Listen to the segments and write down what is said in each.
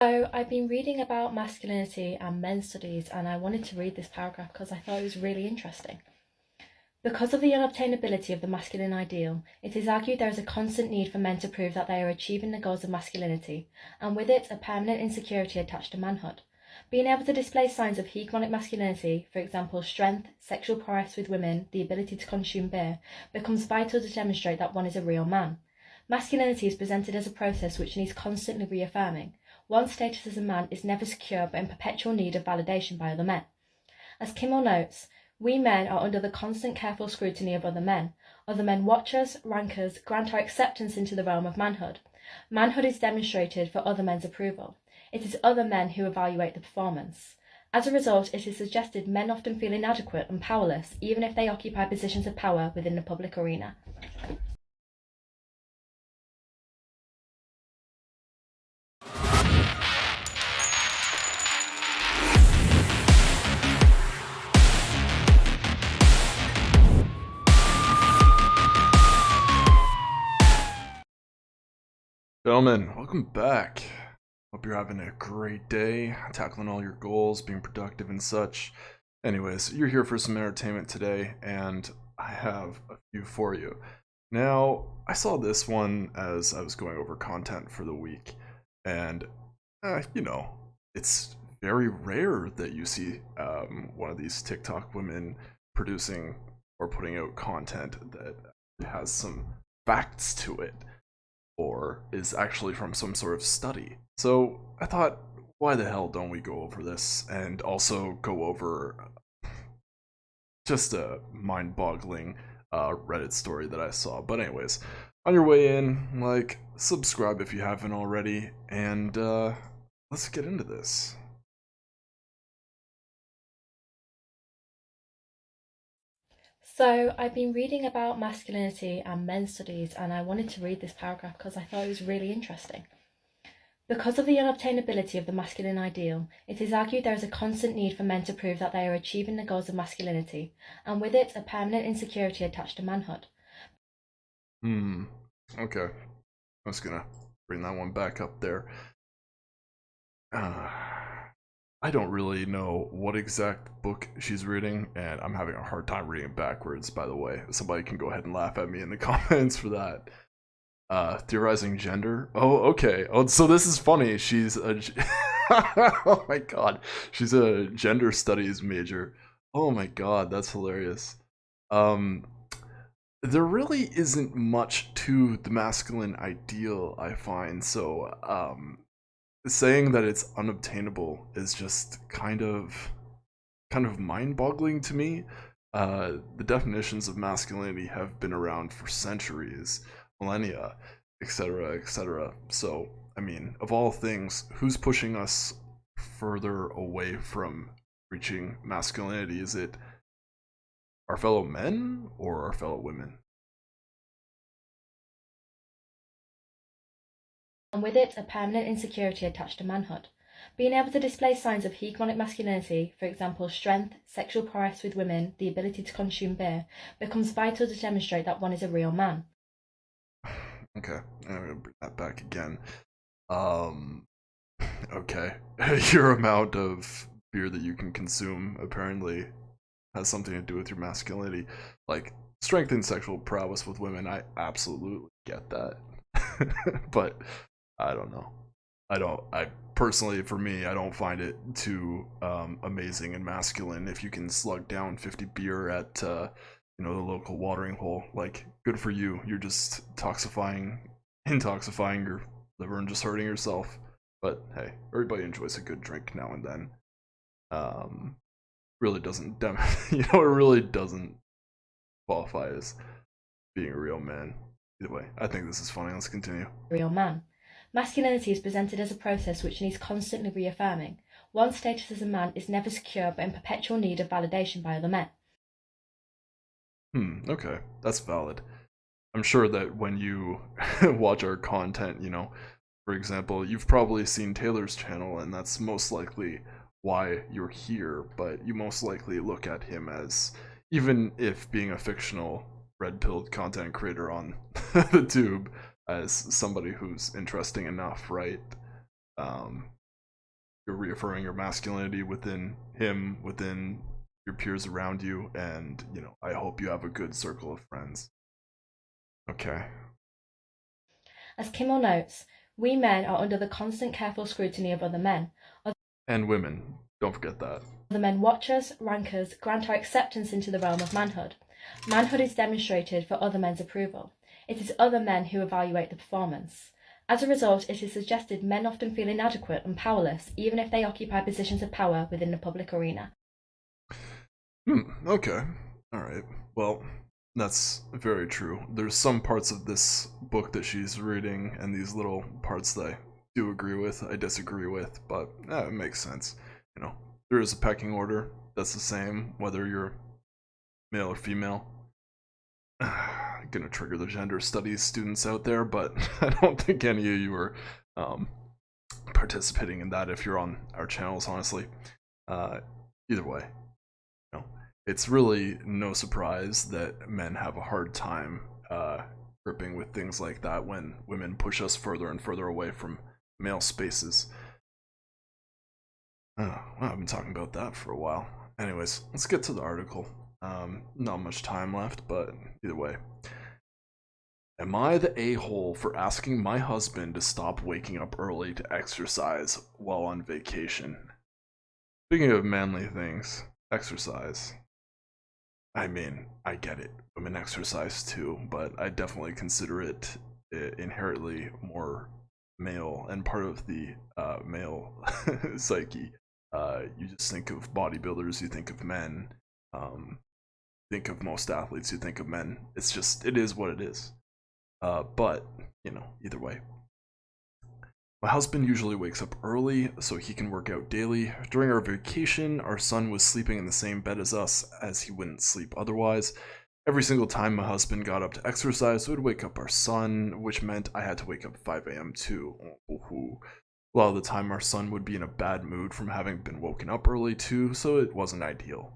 So I've been reading about masculinity and men's studies, and I wanted to read this paragraph because I thought it was really interesting. Because of the unobtainability of the masculine ideal, it is argued there is a constant need for men to prove that they are achieving the goals of masculinity, and with it a permanent insecurity attached to manhood. Being able to display signs of hegemonic masculinity, for example strength, sexual prowess with women, the ability to consume beer, becomes vital to demonstrate that one is a real man. Masculinity is presented as a process which needs constantly reaffirming. One's status as a man is never secure but in perpetual need of validation by other men. As Kimmel notes, we men are under the constant careful scrutiny of other men. Other men watch us, rank us, grant our acceptance into the realm of manhood. Manhood is demonstrated for other men's approval. It is other men who evaluate the performance. As a result, it is suggested men often feel inadequate and powerless, even if they occupy positions of power within the public arena. Gentlemen, welcome back. Hope you're having a great day, tackling all your goals, being productive and such. Anyways, you're here for some entertainment today, and I have a few for you. Now, I saw this one as I was going over content for the week, and, you know, it's very rare that you see one of these TikTok women producing or putting out content that has some facts to it or is actually from some sort of study. So I thought, why the hell don't we go over this and also go over just a mind-boggling Reddit story that I saw. But anyways, on your way in, like, subscribe if you haven't already, and let's get into this. So I've been reading about masculinity and men's studies, and I wanted to read this paragraph because I thought it was really interesting. Because of the unobtainability of the masculine ideal, it is argued there is a constant need for men to prove that they are achieving the goals of masculinity, and with it a permanent insecurity attached to manhood. Okay. I'm just gonna bring that one back up there. I don't really know what exact book she's reading, and I'm having a hard time reading it backwards, by the way. Somebody can go ahead and laugh at me in the comments for that. Theorizing gender? Oh, okay. Oh, so this is funny. She's a... oh my god. She's a gender studies major. Oh my god, that's hilarious. Um, there really isn't much to the masculine ideal, I find, so, saying that it's unobtainable is just kind of mind-boggling to me. The definitions of masculinity have been around for centuries, millennia, etc., etc. So, I mean, of all things, who's pushing us further away from reaching masculinity? Is it our fellow men or our fellow women? And with it a permanent insecurity attached to manhood. Being able to display signs of hegemonic masculinity, for example strength, sexual prowess with women, the ability to consume beer, becomes vital to demonstrate that one is a real man. Okay, I'm gonna bring that back again. Um, okay. Your amount of beer that you can consume apparently has something to do with your masculinity. Like, strength and sexual prowess with women, I absolutely get that. But I don't know. I personally, for me, I don't find it too amazing and masculine if you can slug down 50 beer at the local watering hole. Like, good for you. You're just intoxifying your liver and just hurting yourself. But hey, everybody enjoys a good drink now and then. Um, really doesn't it really doesn't qualify as being a real man. Either way, I think this is funny. Let's continue. Real man. Masculinity is presented as a process which needs constantly reaffirming. One's status as a man is never secure but in perpetual need of validation by other men. Okay, that's valid. I'm sure that when you watch our content, for example, you've probably seen Taylor's channel, and that's most likely why you're here, but you most likely look at him as, even if being a fictional red-pilled content creator on the tube, as somebody who's interesting enough, right? you're reaffirming your masculinity within him, within your peers around you, and I hope you have a good circle of friends. Okay. As Kimmel notes, we men are under the constant careful scrutiny of other men. And women, don't forget that. Other men watch us, rank us, grant our acceptance into the realm of manhood. Manhood is demonstrated for other men's approval. It is other men who evaluate the performance. As a result, it is suggested men often feel inadequate and powerless, even if they occupy positions of power within the public arena. Okay. Alright. Well, that's very true. There's some parts of this book that she's reading, and these little parts that I do agree with, I disagree with, but it makes sense. There is a pecking order that's the same, whether you're male or female. Gonna trigger the gender studies students out there, but I don't think any of you are participating in that if you're on our channels, honestly. Either way, it's really no surprise that men have a hard time gripping with things like that when women push us further and further away from male spaces. Well, I've been talking about that for a while. Anyways, let's get to the article. Not much time left, but either way. Am I the a-hole for asking my husband to stop waking up early to exercise while on vacation? Speaking of manly things, exercise. I mean, I get it. Women exercise too, but I definitely consider it inherently more male and part of the male psyche. You just think of bodybuilders, you think of men, think of most athletes, you think of men. It's just, it is what it is. But, either way. My husband usually wakes up early so he can work out daily. During our vacation, our son was sleeping in the same bed as us, as he wouldn't sleep otherwise. Every single time my husband got up to exercise, it would wake up our son, which meant I had to wake up 5 a.m. too. A lot of the time, our son would be in a bad mood from having been woken up early too, so it wasn't ideal.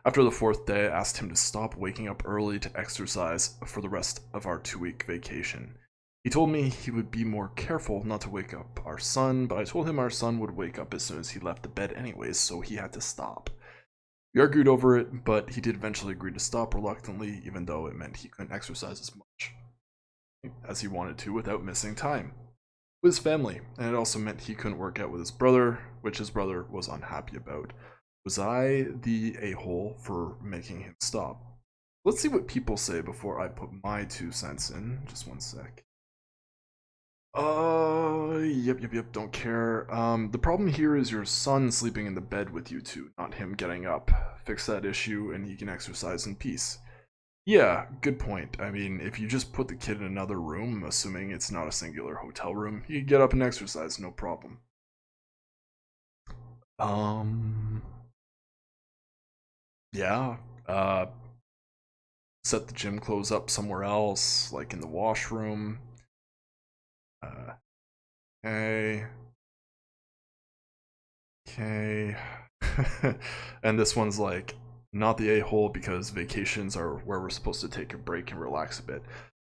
After the 4th day, I asked him to stop waking up early to exercise for the rest of our 2-week vacation. He told me he would be more careful not to wake up our son, but I told him our son would wake up as soon as he left the bed anyways, so he had to stop. We argued over it, but he did eventually agree to stop reluctantly, even though it meant he couldn't exercise as much as he wanted to without missing time with his family, and it also meant he couldn't work out with his brother, which his brother was unhappy about. Was I the a-hole for making him stop? Let's see what people say before I put my 2 cents in. Just one sec. Yep, don't care. The problem here is your son sleeping in the bed with you two, not him getting up. Fix that issue and he can exercise in peace. Yeah, good point. I mean, if you just put the kid in another room, assuming it's not a singular hotel room, he can get up and exercise, no problem. Yeah, set the gym clothes up somewhere else, like in the washroom. Okay. And this one's like, not the a-hole because vacations are where we're supposed to take a break and relax a bit.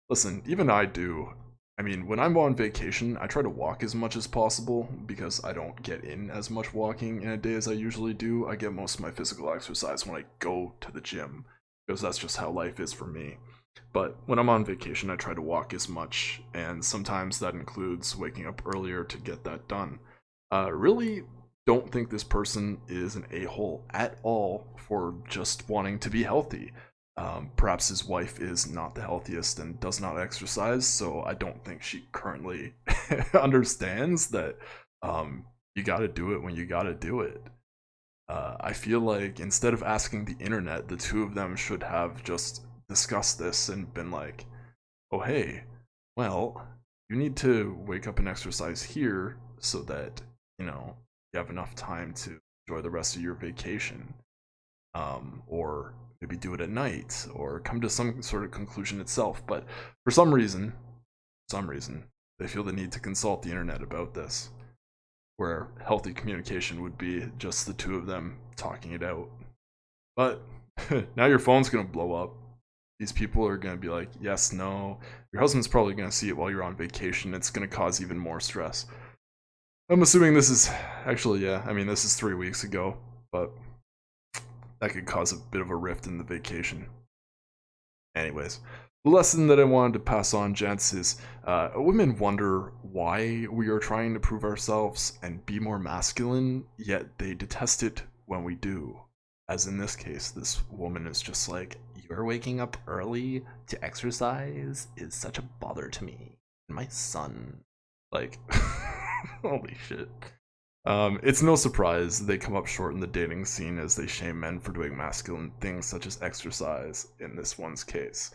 Listen, even I do. I mean, when I'm on vacation, I try to walk as much as possible because I don't get in as much walking in a day as I usually do. I get most of my physical exercise when I go to the gym because that's just how life is for me. But when I'm on vacation, I try to walk as much, and sometimes that includes waking up earlier to get that done. Really don't think this person is an a-hole at all for just wanting to be healthy. Perhaps his wife is not the healthiest and does not exercise, so I don't think she currently understands that you gotta do it when you gotta do it. I feel like instead of asking the internet, the two of them should have just discussed this and been like, oh hey, well, you need to wake up and exercise here so that, you have enough time to enjoy the rest of your vacation. Or maybe do it at night, or come to some sort of conclusion itself. But for some reason, they feel the need to consult the internet about this, where healthy communication would be just the two of them talking it out. But now your phone's gonna blow up. These people are gonna be like, yes, no. Your husband's probably gonna see it while you're on vacation. It's gonna cause even more stress. I'm assuming this is actually, yeah, I mean, this is 3 weeks ago, but that could cause a bit of a rift in the vacation. Anyways, the lesson that I wanted to pass on, gents, is women wonder why we are trying to prove ourselves and be more masculine, yet they detest it when we do. As in this case, this woman is just like, "You're waking up early to exercise is such a bother to me. My son." Like, holy shit. It's no surprise they come up short in the dating scene as they shame men for doing masculine things such as exercise in this one's case.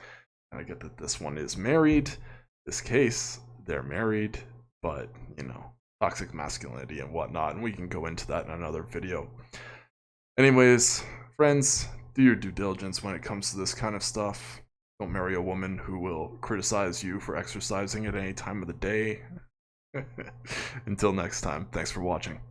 And I get that this one is married. This case, they're married, but, you know, toxic masculinity and whatnot, and we can go into that in another video. Anyways, friends, do your due diligence when it comes to this kind of stuff. Don't marry a woman who will criticize you for exercising at any time of the day. Until next time, thanks for watching.